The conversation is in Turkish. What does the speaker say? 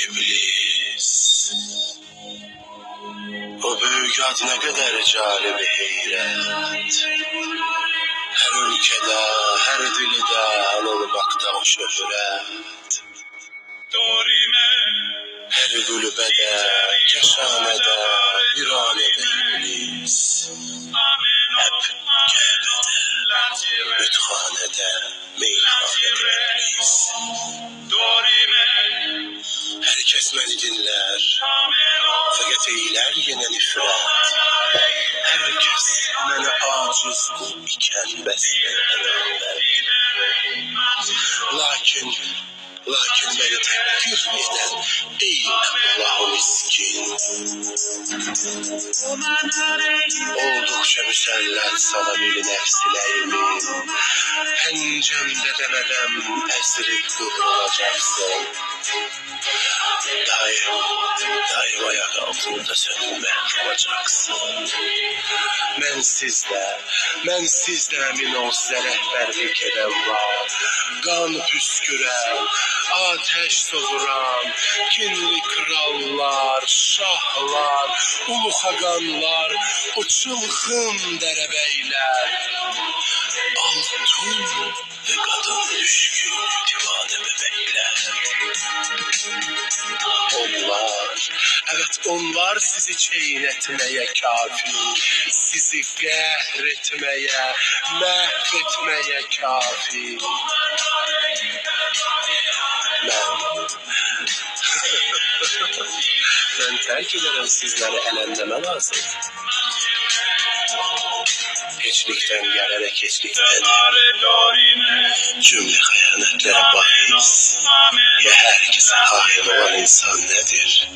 İblis. O büyük ad ne kadar cali bir heyret. Her ülkede, her dilde anılmakta o şöhret. Her gülbede, keşanede, viranede iblis. Hep Kabe'de, büthanede, meyhanede iblis. Herkes beni dinler, fakat eyler yine nifret. Herkes beni aciz kul iken besler edavet. Lakin beni tekfir eden ey Allah'ı miskin. Oldukça müsellat sana bir nefsileyim. Pencemde demeden ezilip kıvrılacaksın. Daim ayak altında sen mehrumacaksın. Mən sizdə əmin ol sizə rəhbərlik edən var. Qan püskürən, ateş soğuran, kinli krallar, şahlar, ulu xaqanlar, o çılğın dərəbəylər. Altın ve kadın düşkün divane bebekler. Onlar sizi çiğnetmeye kafi, sizi kahretmeye, mahvetmeye kafi. Ben terk ederim sizleri elendeme lazım. Hiçlikten gelerek hiçlikten cümle hayanetlere bahis. Ya herkese hain olan insan nedir?